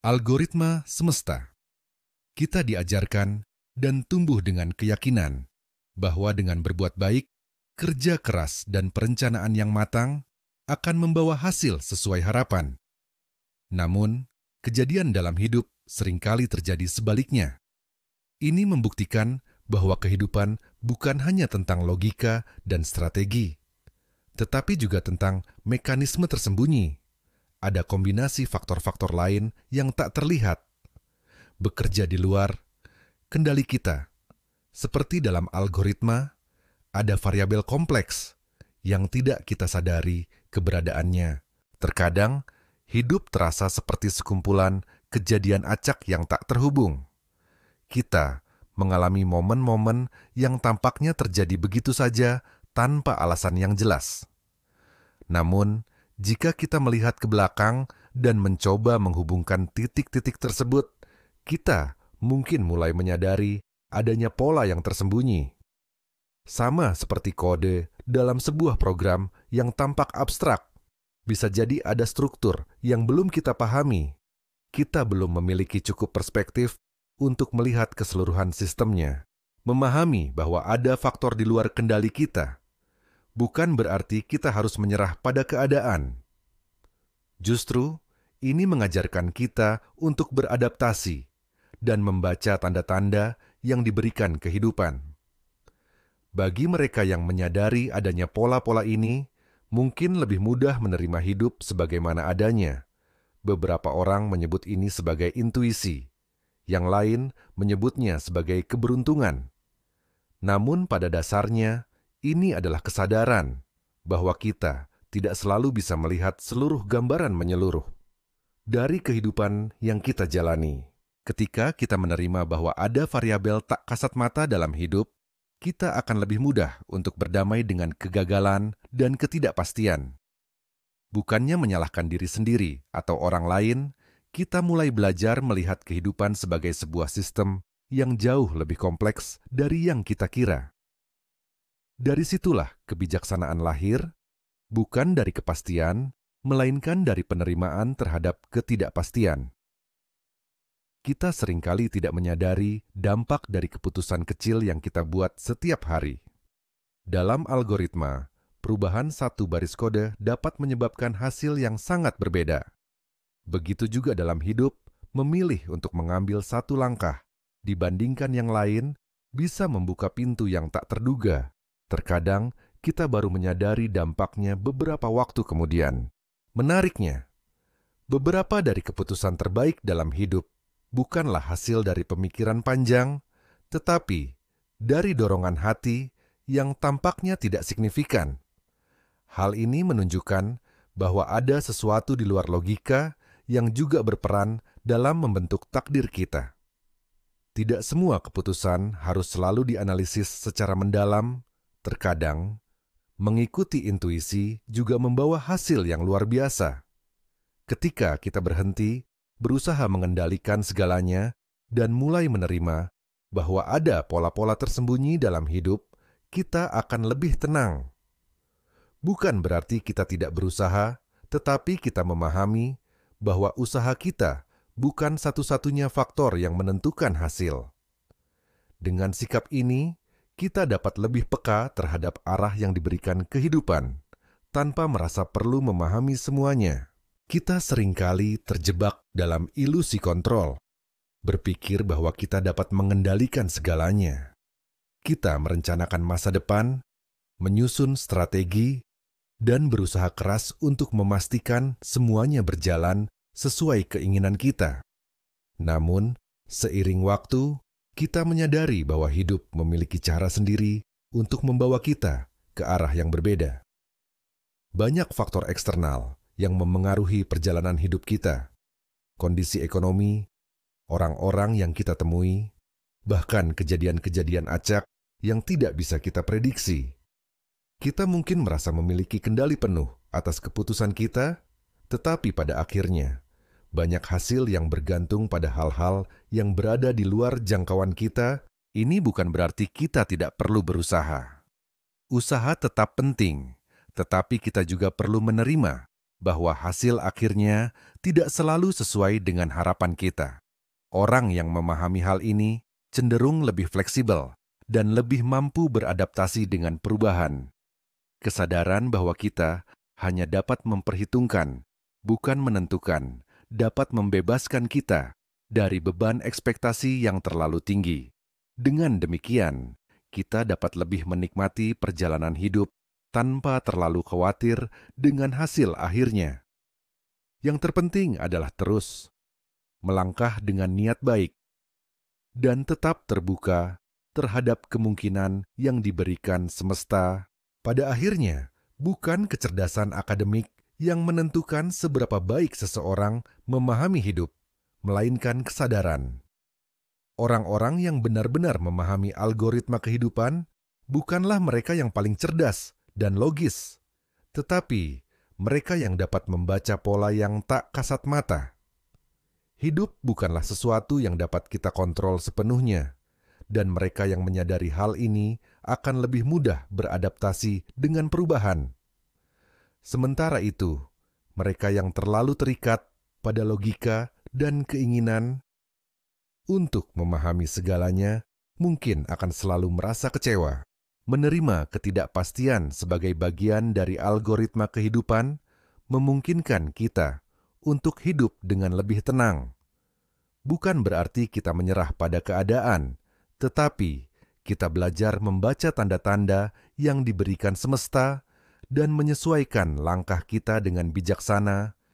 Algoritma semesta. Kita diajarkan dan tumbuh dengan keyakinan bahwa dengan berbuat baik, kerja keras, dan perencanaan yang matang akan membawa hasil sesuai harapan. Namun, kejadian dalam hidup seringkali terjadi sebaliknya. Ini membuktikan bahwa kehidupan bukan hanya tentang logika dan strategi, tetapi juga tentang mekanisme tersembunyi. Ada kombinasi faktor-faktor lain yang tak terlihat, bekerja di luar kendali kita. Seperti dalam algoritma, ada variabel kompleks yang tidak kita sadari keberadaannya. Terkadang, hidup terasa seperti sekumpulan kejadian acak yang tak terhubung. Kita mengalami momen-momen yang tampaknya terjadi begitu saja tanpa alasan yang jelas. Namun, jika kita melihat ke belakang dan mencoba menghubungkan titik-titik tersebut, kita mungkin mulai menyadari adanya pola yang tersembunyi. Sama seperti kode dalam sebuah program yang tampak abstrak, bisa jadi ada struktur yang belum kita pahami. Kita belum memiliki cukup perspektif untuk melihat keseluruhan sistemnya. Memahami bahwa ada faktor di luar kendali kita bukan berarti kita harus menyerah pada keadaan. Justru, ini mengajarkan kita untuk beradaptasi dan membaca tanda-tanda yang diberikan kehidupan. Bagi mereka yang menyadari adanya pola-pola ini, mungkin lebih mudah menerima hidup sebagaimana adanya. Beberapa orang menyebut ini sebagai intuisi, yang lain menyebutnya sebagai keberuntungan. Namun pada dasarnya, ini adalah kesadaran bahwa kita tidak selalu bisa melihat seluruh gambaran menyeluruh dari kehidupan yang kita jalani. Ketika kita menerima bahwa ada variabel tak kasat mata dalam hidup, kita akan lebih mudah untuk berdamai dengan kegagalan dan ketidakpastian. Bukannya menyalahkan diri sendiri atau orang lain, kita mulai belajar melihat kehidupan sebagai sebuah sistem yang jauh lebih kompleks dari yang kita kira. Dari situlah kebijaksanaan lahir, bukan dari kepastian, melainkan dari penerimaan terhadap ketidakpastian. Kita seringkali tidak menyadari dampak dari keputusan kecil yang kita buat setiap hari. Dalam algoritma, perubahan satu baris kode dapat menyebabkan hasil yang sangat berbeda. Begitu juga dalam hidup, memilih untuk mengambil satu langkah dibandingkan yang lain bisa membuka pintu yang tak terduga. Terkadang, kita baru menyadari dampaknya beberapa waktu kemudian. Menariknya, beberapa dari keputusan terbaik dalam hidup bukanlah hasil dari pemikiran panjang, tetapi dari dorongan hati yang tampaknya tidak signifikan. Hal ini menunjukkan bahwa ada sesuatu di luar logika yang juga berperan dalam membentuk takdir kita. Tidak semua keputusan harus selalu dianalisis secara mendalam. Terkadang, mengikuti intuisi juga membawa hasil yang luar biasa. Ketika kita berhenti, berusaha mengendalikan segalanya, dan mulai menerima bahwa ada pola-pola tersembunyi dalam hidup, kita akan lebih tenang. Bukan berarti kita tidak berusaha, tetapi kita memahami bahwa usaha kita bukan satu-satunya faktor yang menentukan hasil. Dengan sikap ini, kita dapat lebih peka terhadap arah yang diberikan kehidupan, tanpa merasa perlu memahami semuanya. Kita seringkali terjebak dalam ilusi kontrol, berpikir bahwa kita dapat mengendalikan segalanya. Kita merencanakan masa depan, menyusun strategi, dan berusaha keras untuk memastikan semuanya berjalan sesuai keinginan kita. Namun, seiring waktu, kita menyadari bahwa hidup memiliki cara sendiri untuk membawa kita ke arah yang berbeda. Banyak faktor eksternal yang memengaruhi perjalanan hidup kita. Kondisi ekonomi, orang-orang yang kita temui, bahkan kejadian-kejadian acak yang tidak bisa kita prediksi. Kita mungkin merasa memiliki kendali penuh atas keputusan kita, tetapi pada akhirnya, banyak hasil yang bergantung pada hal-hal yang berada di luar jangkauan kita. Ini bukan berarti kita tidak perlu berusaha. Usaha tetap penting, tetapi kita juga perlu menerima bahwa hasil akhirnya tidak selalu sesuai dengan harapan kita. Orang yang memahami hal ini cenderung lebih fleksibel dan lebih mampu beradaptasi dengan perubahan. Kesadaran bahwa kita hanya dapat memperhitungkan, bukan menentukan, dapat membebaskan kita dari beban ekspektasi yang terlalu tinggi. Dengan demikian, kita dapat lebih menikmati perjalanan hidup tanpa terlalu khawatir dengan hasil akhirnya. Yang terpenting adalah terus melangkah dengan niat baik dan tetap terbuka terhadap kemungkinan yang diberikan semesta. Pada akhirnya, bukan kecerdasan akademik yang menentukan seberapa baik seseorang memahami hidup, melainkan kesadaran. Orang-orang yang benar-benar memahami algoritma kehidupan bukanlah mereka yang paling cerdas dan logis, tetapi mereka yang dapat membaca pola yang tak kasat mata. Hidup bukanlah sesuatu yang dapat kita kontrol sepenuhnya, dan mereka yang menyadari hal ini akan lebih mudah beradaptasi dengan perubahan. Sementara itu, mereka yang terlalu terikat pada logika dan keinginan untuk memahami segalanya mungkin akan selalu merasa kecewa. Menerima ketidakpastian sebagai bagian dari algoritma kehidupan memungkinkan kita untuk hidup dengan lebih tenang. Bukan berarti kita menyerah pada keadaan, tetapi kita belajar membaca tanda-tanda yang diberikan semesta dan menyesuaikan langkah kita dengan bijaksana